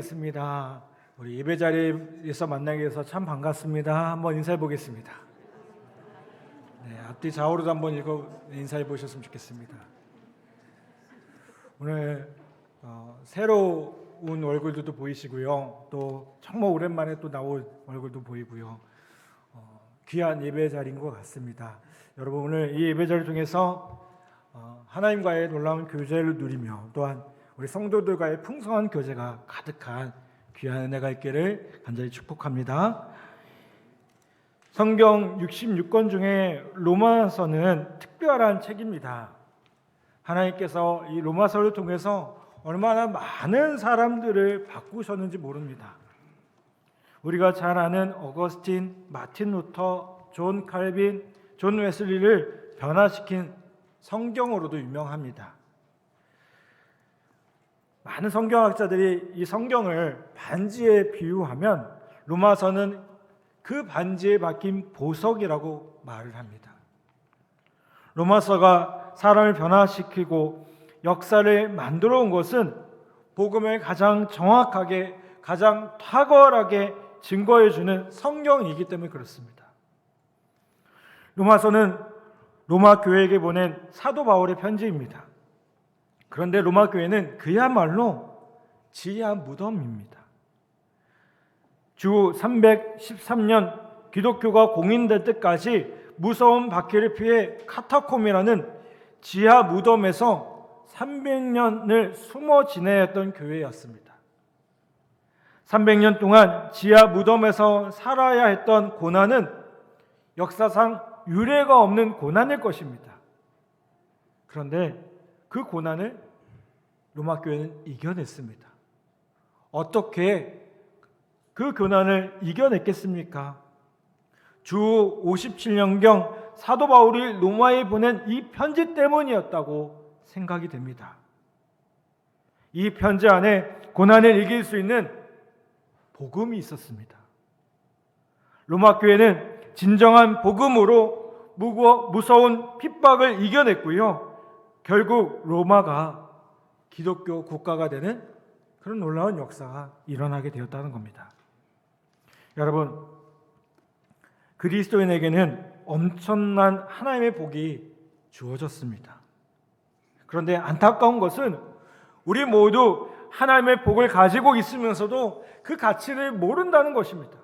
습니다. 우리 예배 자리에서 만나게 돼서 참 반갑습니다. 한번 인사해 보겠습니다. 앞뒤 좌우로도 한번 인사해 보셨으면 좋겠습니다. 오늘 새로운 얼굴들도 보이시고요. 또 정말 오랜만에 또 나온 얼굴도 보이고요. 귀한 예배 자리인 것 같습니다. 여러분, 오늘 이 예배 자리를 통해서 하나님과의 놀라운 교제를 누리며 또한 우리 성도들과의 풍성한 교제가 가득한 귀한 은혜가 있기를 간절히 축복합니다. 성경 66권 중에 로마서는 특별한 책입니다. 하나님께서 이 로마서를 통해서 얼마나 많은 사람들을 바꾸셨는지 모릅니다. 우리가 잘 아는 어거스틴, 마틴 루터, 존 칼빈, 존 웨슬리를 변화시킨 성경으로도 유명합니다. 많은 성경학자들이 이 성경을 반지에 비유하면 로마서는 그 반지에 박힌 보석이라고 말을 합니다. 로마서가 사람을 변화시키고 역사를 만들어 온 것은 복음을 가장 정확하게, 가장 탁월하게 증거해 주는 성경이기 때문에 그렇습니다. 로마서는 로마 교회에게 보낸 사도 바울의 편지입니다. 그런데 로마 교회는 그야말로 지하 무덤입니다. 주 313년 기독교가 공인될 때까지 무서운 박해를 피해 카타콤이라는 지하 무덤에서 300년을 숨어 지내야 했던 교회였습니다. 300년 동안 지하 무덤에서 살아야 했던 고난은 역사상 유례가 없는 고난일 것입니다. 그런데 그 고난을 로마 교회는 이겨냈습니다. 어떻게 그 고난을 이겨냈겠습니까? 주 57년경 사도 바울이 로마에 보낸 이 편지 때문이었다고 생각이 됩니다. 이 편지 안에 고난을 이길 수 있는 복음이 있었습니다. 로마 교회는 진정한 복음으로 무서운 핍박을 이겨냈고요. 결국 로마가 기독교 국가가 되는 그런 놀라운 역사가 일어나게 되었다는 겁니다. 여러분, 그리스도인에게는 엄청난 하나님의 복이 주어졌습니다. 그런데 안타까운 것은 우리 모두 하나님의 복을 가지고 있으면서도 그 가치를 모른다는 것입니다.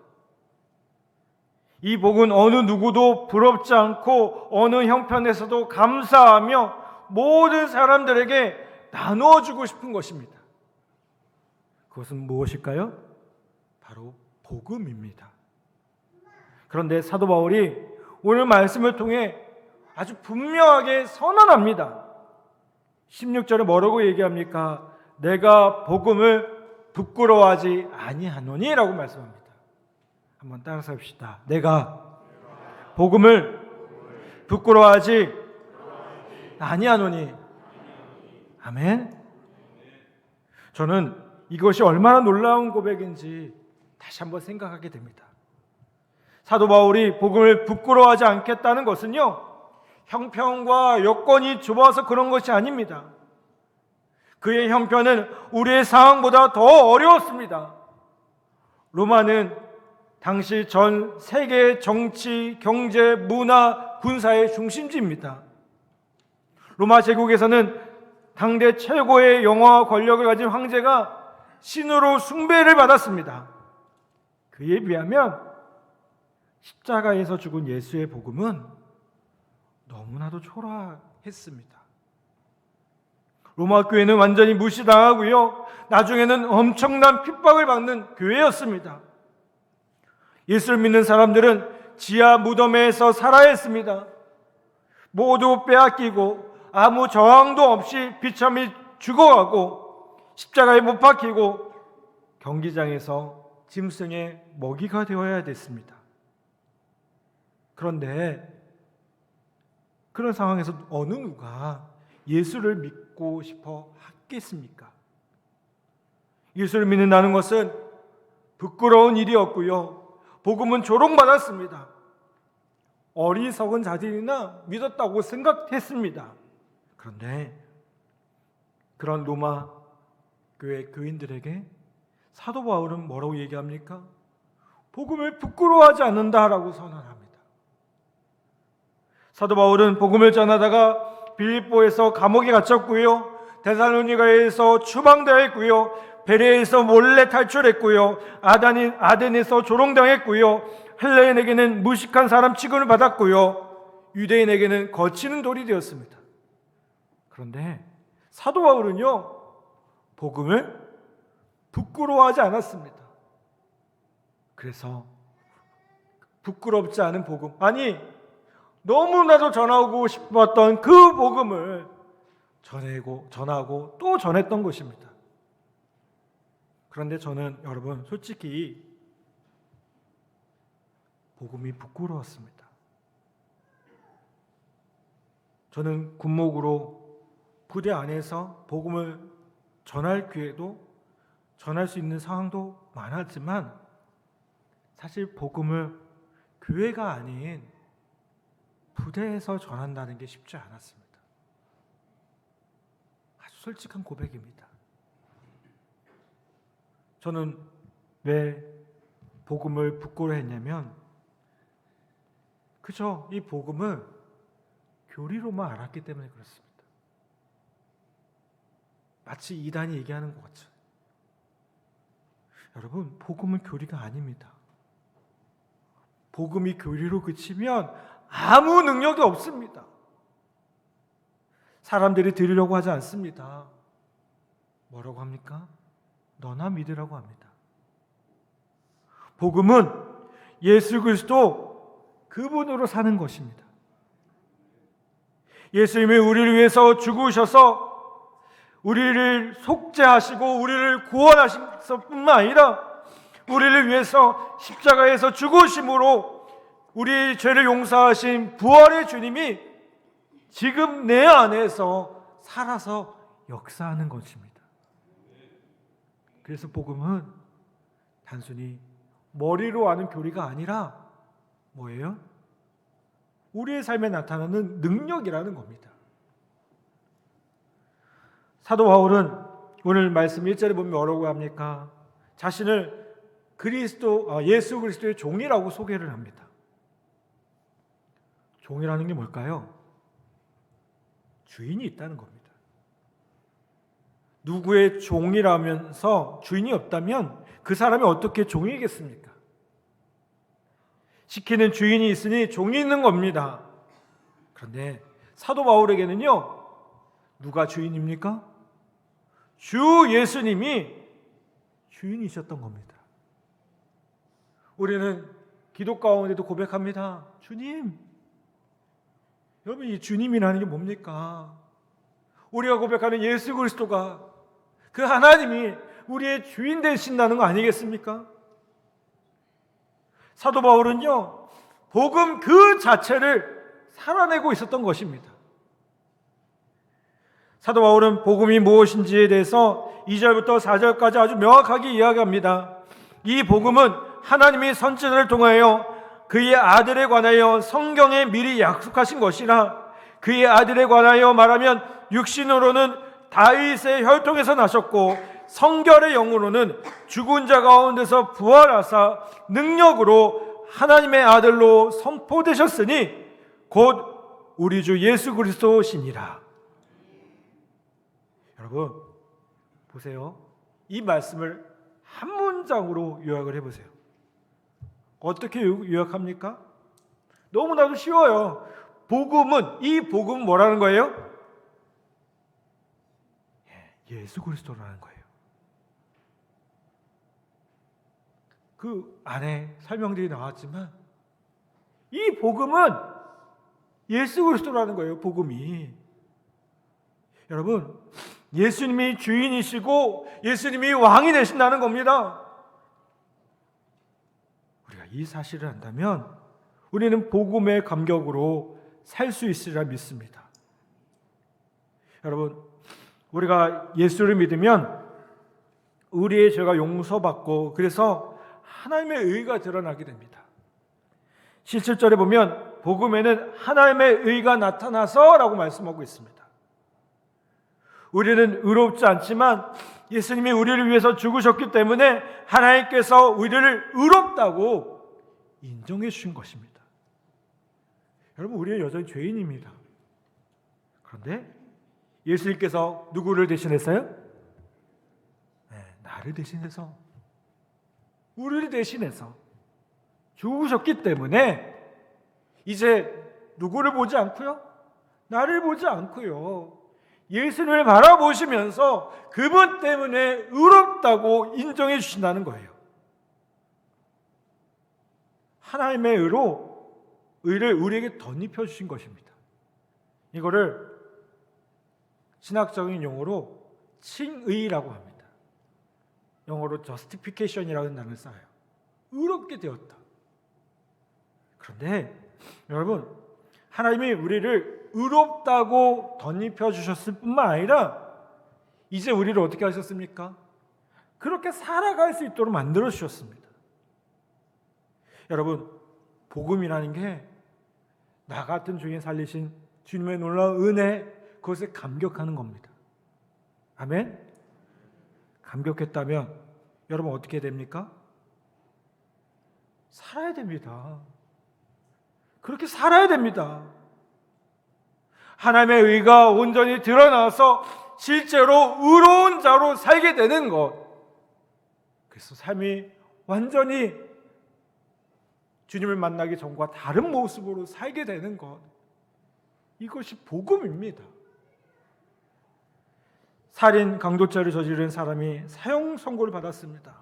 이 복은 어느 누구도 부럽지 않고 어느 형편에서도 감사하며 모든 사람들에게 나누어 주고 싶은 것입니다. 그것은 무엇일까요? 바로 복음입니다. 그런데 사도 바울이 오늘 말씀을 통해 아주 분명하게 선언합니다. 16절에 뭐라고 얘기합니까? 내가 복음을 부끄러워하지 아니하노니 라고 말씀합니다. 한번 따라서 합시다. 내가 복음을 부끄러워하지 아니하노니. 아멘. 저는 이것이 얼마나 놀라운 고백인지 다시 한번 생각하게 됩니다. 사도 바울이 복음을 부끄러워하지 않겠다는 것은요, 형편과 여건이 좁아서 그런 것이 아닙니다. 그의 형편은 우리의 상황보다 더 어려웠습니다. 로마는 당시 전 세계 정치, 경제, 문화, 군사의 중심지입니다. 로마 제국에서는 당대 최고의 영화와 권력을 가진 황제가 신으로 숭배를 받았습니다. 그에 비하면 십자가에서 죽은 예수의 복음은 너무나도 초라했습니다. 로마 교회는 완전히 무시당하고요, 나중에는 엄청난 핍박을 받는 교회였습니다. 예수를 믿는 사람들은 지하 무덤에서 살아야 했습니다. 모두 빼앗기고 아무 저항도 없이 비참히 죽어가고 십자가에 못 박히고 경기장에서 짐승의 먹이가 되어야 됐습니다. 그런데 그런 상황에서 어느 누가 예수를 믿고 싶어 하겠습니까? 예수를 믿는다는 것은 부끄러운 일이었고요, 복음은 조롱받았습니다. 어리석은 자들이나 믿었다고 생각했습니다. 그런데 그런 로마 교회 교인들에게 사도 바울은 뭐라고 얘기합니까? 복음을 부끄러워하지 않는다라고 선언합니다. 사도 바울은 복음을 전하다가 빌립보에서 감옥에 갇혔고요, 데살로니가에서 추방당했고요, 베레에서 몰래 탈출했고요, 아덴에서 조롱당했고요, 헬레인에게는 무식한 사람 취급을 받았고요, 유대인에게는 거치는 돌이 되었습니다. 그런데 사도 바울은요, 복음을 부끄러워하지 않았습니다. 그래서 부끄럽지 않은 복음, 아니 너무나도 전하고 싶었던 그 복음을 전하고 또 전했던 것입니다. 그런데 저는 여러분 솔직히 복음이 부끄러웠습니다. 저는 군목으로 부대 안에서 복음을 전할 기회도, 전할 수 있는 상황도 많았지만 사실 복음을 교회가 아닌 부대에서 전한다는 게 쉽지 않았습니다. 아주 솔직한 고백입니다. 저는 왜 복음을 부끄러워했냐면 그저 이 복음을 교리로만 알았기 때문에 그렇습니다. 마치 이단이 얘기하는 것 같죠. 여러분, 복음은 교리가 아닙니다. 복음이 교리로 그치면 아무 능력이 없습니다. 사람들이 들으려고 하지 않습니다. 뭐라고 합니까? 너나 믿으라고 합니다. 복음은 예수 그리스도 그분으로 사는 것입니다. 예수님이 우리를 위해서 죽으셔서 우리를 속죄하시고 우리를 구원하실 뿐만 아니라 우리를 위해서 십자가에서 죽으심으로 우리의 죄를 용서하신 부활의 주님이 지금 내 안에서 살아서 역사하는 것입니다. 그래서 복음은 단순히 머리로 아는 교리가 아니라 뭐예요? 우리의 삶에 나타나는 능력이라는 겁니다. 사도 바울은 오늘 말씀 1절에 보면 뭐라고 합니까? 자신을 예수 그리스도의 종이라고 소개를 합니다. 종이라는 게 뭘까요? 주인이 있다는 겁니다. 누구의 종이라면서 주인이 없다면 그 사람이 어떻게 종이겠습니까? 시키는 주인이 있으니 종이 있는 겁니다. 그런데 사도 바울에게는요, 누가 주인입니까? 주 예수님이 주인이셨던 겁니다. 우리는 기도 가운데도 고백합니다. 주님, 여러분, 이 주님이라는 게 뭡니까? 우리가 고백하는 예수 그리스도가, 그 하나님이 우리의 주인 되신다는 거 아니겠습니까? 사도 바울은요, 복음 그 자체를 살아내고 있었던 것입니다. 사도 바울은 복음이 무엇인지에 대해서 2절부터 4절까지 아주 명확하게 이야기합니다. 이 복음은 하나님이 선지자를 통하여 그의 아들에 관하여 성경에 미리 약속하신 것이라, 그의 아들에 관하여 말하면 육신으로는 다윗의 혈통에서 나셨고 성결의 영으로는 죽은 자 가운데서 부활하사 능력으로 하나님의 아들로 선포되셨으니 곧 우리 주 예수 그리스도시니라. 여러분 보세요. 이 말씀을 한 문장으로 요약을 해보세요. 어떻게 요약합니까? 너무나도 쉬워요. 이 복음은 뭐라는 거예요? 예수 그리스도라는 거예요. 그 안에 설명들이 나왔지만 이 복음은 예수 그리스도라는 거예요. 복음이. 여러분, 예수님이 주인이시고 예수님이 왕이 되신다는 겁니다. 우리가 이 사실을 안다면 우리는 복음의 감격으로 살 수 있으리라 믿습니다. 여러분, 우리가 예수를 믿으면 우리의 죄가 용서받고 그래서 하나님의 의가 드러나게 됩니다. 17절에 보면 복음에는 하나님의 의가 나타나서 라고 말씀하고 있습니다. 우리는 의롭지 않지만 예수님이 우리를 위해서 죽으셨기 때문에 하나님께서 우리를 의롭다고 인정해 주신 것입니다. 여러분, 우리는 여전히 죄인입니다. 그런데 예수님께서 누구를 대신했어요? 나를 대신해서, 우리를 대신해서 죽으셨기 때문에 이제 누구를 보지 않고요? 나를 보지 않고요, 예수님을 바라보시면서 그분 때문에 의롭다고 인정해 주신다는 거예요. 하나님의 의를 우리에게 덧입혀 주신 것입니다. 이거를 신학적인 용어로 칭의라고 합니다. 영어로 justification이라는 단어를 써요. 의롭게 되었다. 그런데 여러분, 하나님이 우리를 의롭다고 덧입혀 주셨을 뿐만 아니라 이제 우리를 어떻게 하셨습니까? 그렇게 살아갈 수 있도록 만들어 주셨습니다. 여러분, 복음이라는 게 나 같은 죄인 살리신 주님의 놀라운 은혜, 그것에 감격하는 겁니다. 아멘? 감격했다면 여러분 어떻게 됩니까? 살아야 됩니다. 그렇게 살아야 됩니다. 하나님의 의가 온전히 드러나서 실제로 의로운 자로 살게 되는 것, 그래서 삶이 완전히 주님을 만나기 전과 다른 모습으로 살게 되는 것, 이것이 복음입니다. 살인 강도죄를 저지른 사람이 사형 선고를 받았습니다.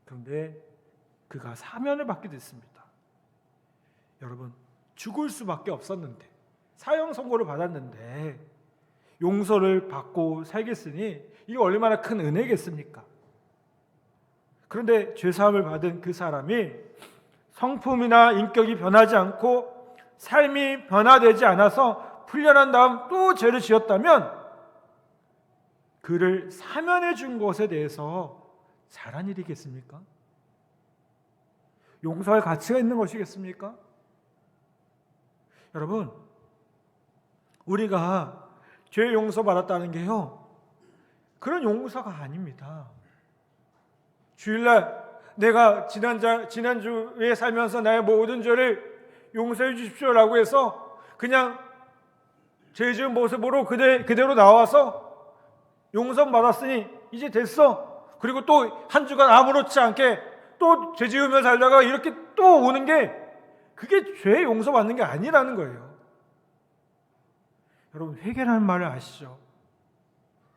그런데 그가 사면을 받게 됐습니다. 여러분, 죽을 수밖에 없었는데, 사형 선고를 받았는데 용서를 받고 살겠으니 이게 얼마나 큰 은혜겠습니까? 그런데 죄사함을 받은 그 사람이 성품이나 인격이 변하지 않고 삶이 변화되지 않아서 풀려난 다음 또 죄를 지었다면 그를 사면해 준 것에 대해서 잘한 일이겠습니까? 용서할 가치가 있는 것이겠습니까? 여러분, 우리가 죄 용서받았다는 게요, 그런 용서가 아닙니다. 주일날 내가 지난주에 살면서 나의 모든 죄를 용서해 주십시오라고 해서 그냥 죄 지은 모습으로 그대로 나와서 용서받았으니 이제 됐어, 그리고 또 한 주간 아무렇지 않게 또 죄 지으며 살다가 이렇게 또 오는 게, 그게 죄 용서받는 게 아니라는 거예요. 여러분, 회개라는 말을 아시죠?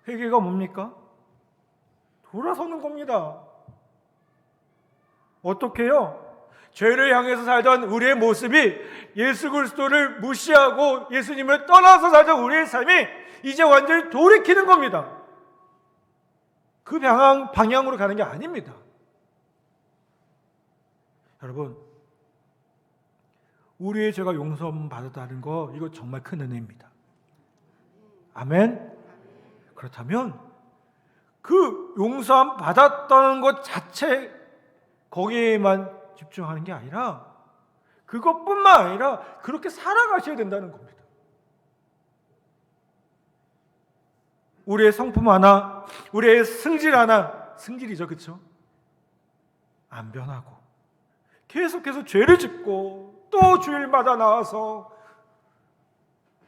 회개가 뭡니까? 돌아서는 겁니다. 어떻게요? 죄를 향해서 살던 우리의 모습이 예수 그리스도를 무시하고 예수님을 떠나서 살던 우리의 삶이 이제 완전히 돌이키는 겁니다. 그 방향으로 가는 게 아닙니다. 여러분, 우리의 죄가 용서받았다는 거, 이거 정말 큰 은혜입니다. 아멘? 그렇다면 그 용서함 받았다는 것 자체, 거기에만 집중하는 게 아니라, 그것뿐만 아니라 그렇게 살아가셔야 된다는 겁니다. 우리의 성품 하나, 우리의 승질 하나, 승질이죠, 그렇죠? 안 변하고 계속해서 죄를 짓고 또 주일마다 나와서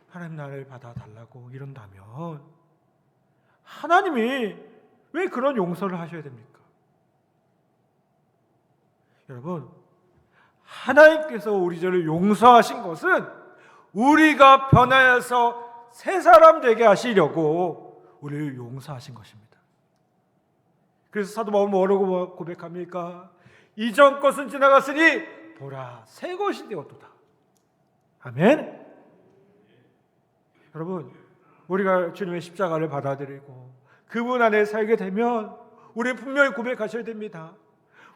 하나님 나를 받아달라고 이런다면 하나님이 왜 그런 용서를 하셔야 됩니까? 여러분, 하나님께서 우리 죄를 용서하신 것은 우리가 변하여서 새 사람 되게 하시려고 우리를 용서하신 것입니다. 그래서 사도 바울은 뭐라고 고백합니까? 이전 것은 지나갔으니 보라, 새 것이 되었도다. 아멘. 여러분, 우리가 주님의 십자가를 받아들이고 그분 안에 살게 되면 우리는 분명히 고백하셔야 됩니다.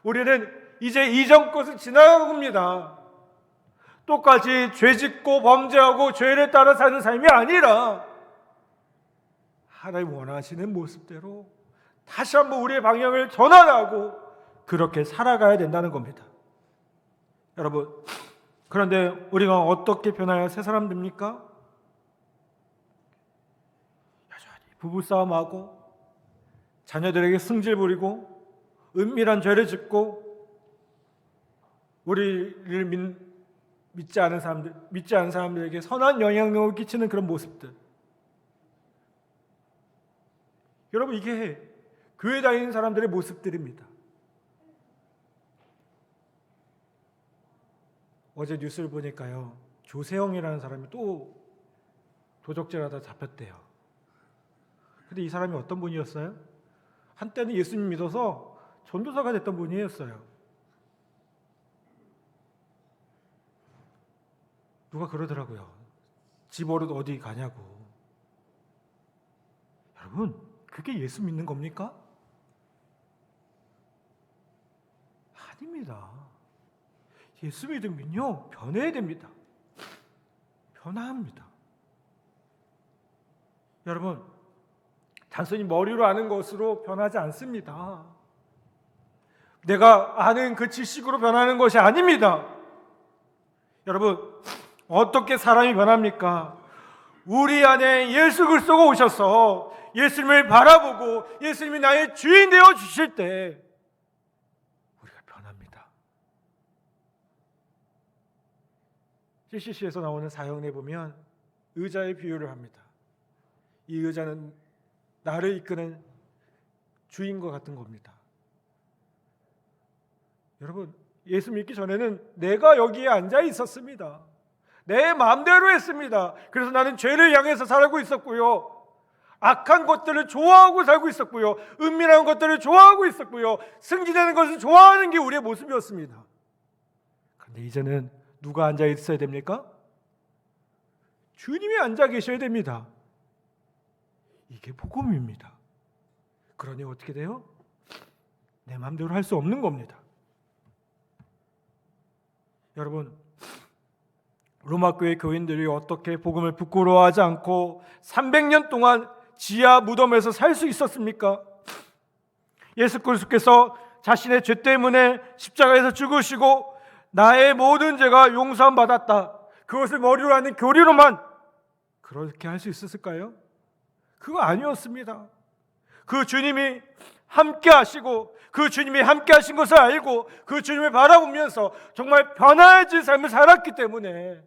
우리는 이제 이전 것은 지나간 겁니다. 똑같이 죄짓고 범죄하고 죄를 따라 사는 삶이 아니라 하나님 원하시는 모습대로 다시 한번 우리의 방향을 전환하고 그렇게 살아가야 된다는 겁니다. 여러분, 그런데 우리가 어떻게 변하여 새 사람 됩니까? 여전히 부부싸움하고 자녀들에게 승질 부리고 은밀한 죄를 짓고 우리를 믿지 않은 사람들에게 선한 영향력을 끼치는 그런 모습들. 여러분, 이게 교회 다니는 사람들의 모습들입니다. 어제 뉴스를 보니까요, 조세영이라는 사람이 또 도적질하다 잡혔대요. 근데 이 사람이 어떤 분이었어요? 한때는 예수님 믿어서 전도사가 됐던 분이었어요. 누가 그러더라고요. 집 버릇 어디 가냐고. 여러분, 그게 예수 믿는 겁니까? 아닙니다. 예수 믿으면요, 변해야 됩니다. 변화합니다. 여러분, 단순히 머리로 아는 것으로 변하지 않습니다. 내가 아는 그 지식으로 변하는 것이 아닙니다. 여러분, 어떻게 사람이 변합니까? 우리 안에 예수 그리스도가 오셔서 예수님을 바라보고 예수님이 나의 주인 되어 주실 때 우리가 변합니다. CCC에서 나오는 사형에 보면 의자의 비유를 합니다. 이 의자는 나를 이끄는 주인과 같은 겁니다. 여러분, 예수 믿기 전에는 내가 여기에 앉아 있었습니다. 내 마음대로 했습니다. 그래서 나는 죄를 향해서 살고 있었고요, 악한 것들을 좋아하고 살고 있었고요, 은밀한 것들을 좋아하고 있었고요, 승진하는 것을 좋아하는 게 우리의 모습이었습니다. 그런데 이제는 누가 앉아 있어야 됩니까? 주님이 앉아 계셔야 됩니다. 이게 복음입니다. 그러니 어떻게 돼요? 내 마음대로 할 수 없는 겁니다. 여러분, 로마 교회 교인들이 어떻게 복음을 부끄러워하지 않고 300년 동안 지하 무덤에서 살 수 있었습니까? 예수 그리스도께서 자신의 죄 때문에 십자가에서 죽으시고 나의 모든 죄가 용서함 받았다, 그것을 머리로 하는 교리로만 그렇게 할 수 있었을까요? 그거 아니었습니다. 그 주님이 함께 하시고 그 주님이 함께 하신 것을 알고 그 주님을 바라보면서 정말 변화해진 삶을 살았기 때문에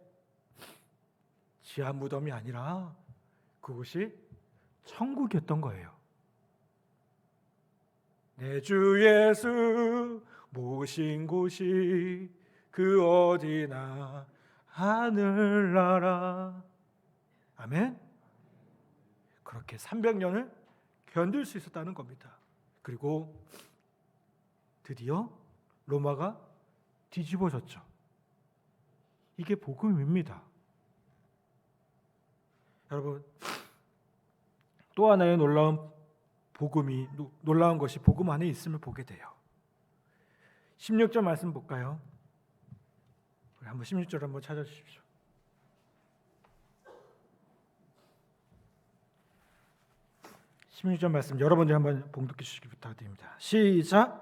지하 무덤이 아니라 그곳이 천국이었던 거예요. 내 주 예수 모신 곳이 그 어디나 하늘나라. 아멘. 그렇게 300년을 견딜 수 있었다는 겁니다. 그리고 드디어 로마가 뒤집어졌죠. 이게 복음입니다. 여러분, 또 하나의 놀라운 것이 복음 안에 있음을 보게 돼요. 16절 말씀 볼까요? 우리 한번 16절 한번 찾아주십시오. 말씀 여러분들 한번 봉독해 주시기 부탁드립니다. 시작.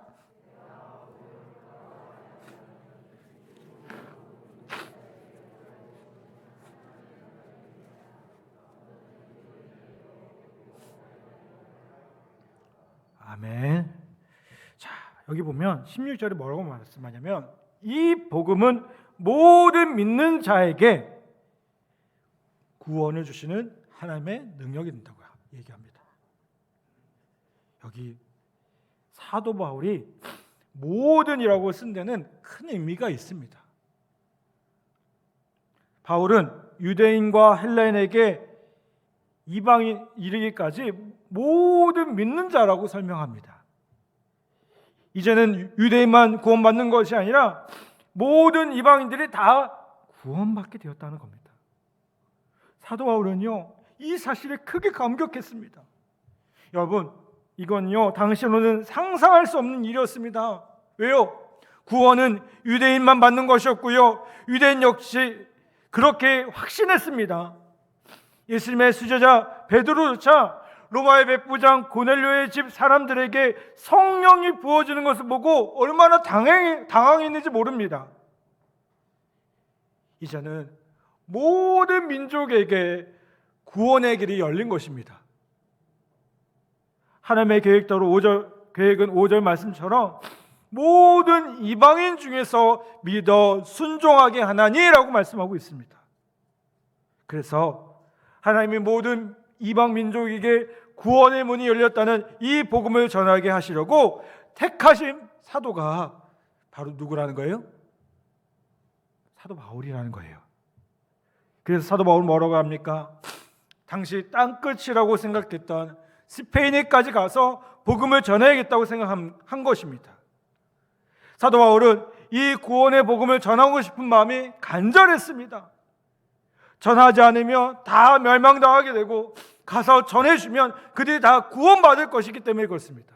아멘. 자, 여기 보면 16절에 뭐라고 말씀하냐면 이 복음은 모든 믿는 자에게 구원을 주시는 하나님의 능력이 된다고 얘기합니다. 여기 사도 바울이 모든이라고 쓴 데는 큰 의미가 있습니다. 바울은 유대인과 헬라인에게 이방인 이르기까지 모든 믿는 자라고 설명합니다. 이제는 유대인만 구원받는 것이 아니라 모든 이방인들이 다 구원받게 되었다는 겁니다. 사도 바울은요, 이 사실에 크게 감격했습니다. 여러분, 이건요, 당시로는 상상할 수 없는 일이었습니다. 왜요? 구원은 유대인만 받는 것이었고요, 유대인 역시 그렇게 확신했습니다. 예수님의 수제자 베드로조차 로마의 백부장 고넬료의 집 사람들에게 성령이 부어지는 것을 보고 얼마나 당황했는지 모릅니다. 이제는 모든 민족에게 구원의 길이 열린 것입니다. 하나님의 계획대로 계획은 5절 말씀처럼 모든 이방인 중에서 믿어 순종하게 하나니라고 말씀하고 있습니다. 그래서 하나님이 모든 이방 민족에게 구원의 문이 열렸다는 이 복음을 전하게 하시려고 택하신 사도가 바로 누구라는 거예요? 사도 바울이라는 거예요. 그래서 사도 바울은 뭐라고 합니까? 당시 땅끝이라고 생각했던 스페인에까지 가서 복음을 전해야겠다고 생각한 것입니다. 사도 바울은 이 구원의 복음을 전하고 싶은 마음이 간절했습니다. 전하지 않으면 다 멸망당하게 되고 가서 전해주면 그들이 다 구원받을 것이기 때문에 그렇습니다.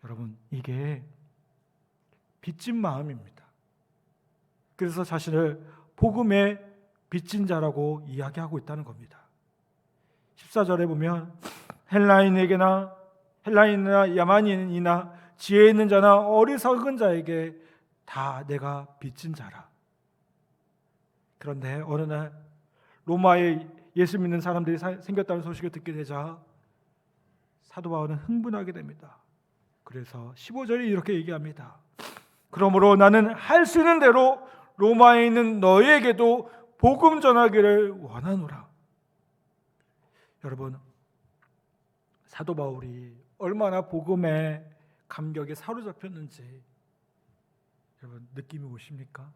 여러분, 이게 빚진 마음입니다. 그래서 자신을 복음의 빚진 자라고 이야기하고 있다는 겁니다. 14절에 보면 헬라인이나 야만인이나 지혜 있는 자나 어리석은 자에게 다 내가 빚진 자라. 그런데 어느 날 로마에 예수 믿는 사람들이 생겼다는 소식을 듣게 되자 사도 바울은 흥분하게 됩니다. 그래서 15절이 이렇게 얘기합니다. 그러므로 나는 할 수 있는 대로 로마에 있는 너희에게도 복음 전하기를 원하노라. 여러분, 사도 바울이 얼마나 복음의 감격에 사로잡혔는지 여러분 느낌이 오십니까?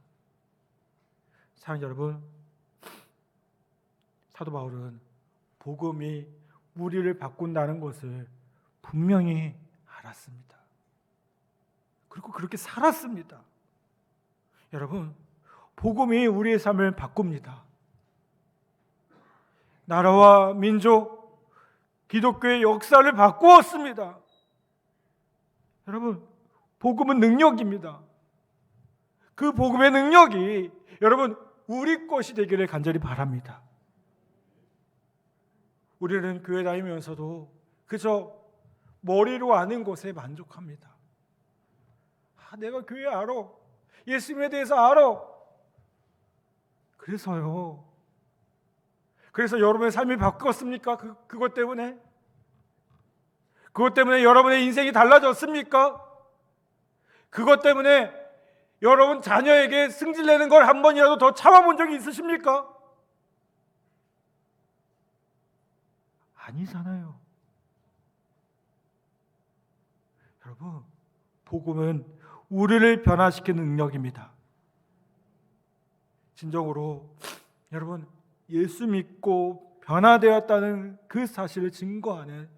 사랑하는 여러분, 사도 바울은 복음이 우리를 바꾼다는 것을 분명히 알았습니다. 그리고 그렇게 살았습니다. 여러분, 복음이 우리의 삶을 바꿉니다. 나라와 민족, 기독교의 역사를 바꾸었습니다. 여러분, 복음은 능력입니다. 그 복음의 능력이 여러분 우리 것이 되기를 간절히 바랍니다. 우리는 교회 다니면서도 그저 머리로 아는 것에 만족합니다. 내가 교회 알아. 예수님에 대해서 알아. 그래서 여러분의 삶이 바뀌었습니까? 그것 때문에? 그것 때문에 여러분의 인생이 달라졌습니까? 그것 때문에 여러분 자녀에게 승질내는 걸 한 번이라도 더 참아본 적이 있으십니까? 아니잖아요. 여러분, 복음은 우리를 변화시키는 능력입니다. 진정으로 여러분 예수 믿고 변화되었다는 그 사실을 증거하는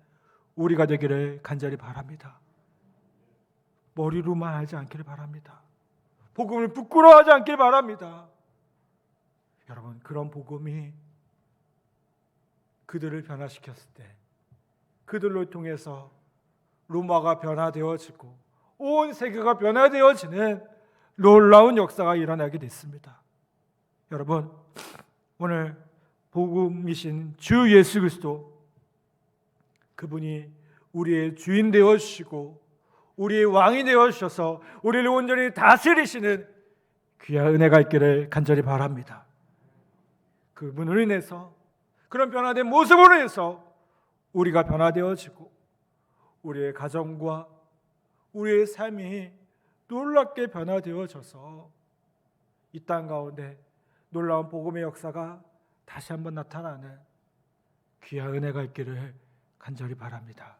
우리가 되기를 간절히 바랍니다. 머리로만 하지 않기를 바랍니다. 복음을 부끄러워하지 않기를 바랍니다. 여러분, 그런 복음이 그들을 변화시켰을 때 그들로 통해서 로마가 변화되어지고 온 세계가 변화되어지는 놀라운 역사가 일어나게 됐습니다. 여러분, 오늘 복음이신 주 예수 그리스도, 그분이 우리의 주인 되어 주시고 우리의 왕이 되어 주셔서 우리를 온전히 다스리시는 귀한 은혜가 있기를 간절히 바랍니다. 그분으로 인해서, 그런 변화된 모습으로 인해서 우리가 변화되어지고 우리의 가정과 우리의 삶이 놀랍게 변화되어져서 이 땅 가운데 놀라운 복음의 역사가 다시 한번 나타나는 귀한 은혜가 있기를 간절히 바랍니다.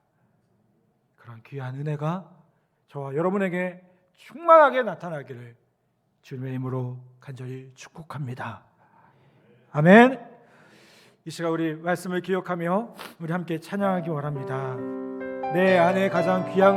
그런 귀한 은혜가 저와 여러분에게 충만하게 나타나기를 주님의 이름으로 간절히 축복합니다. 아멘. 이 시간 우리 말씀을 기억하며 우리 함께 찬양하기 원합니다. 내 안에 가장 귀한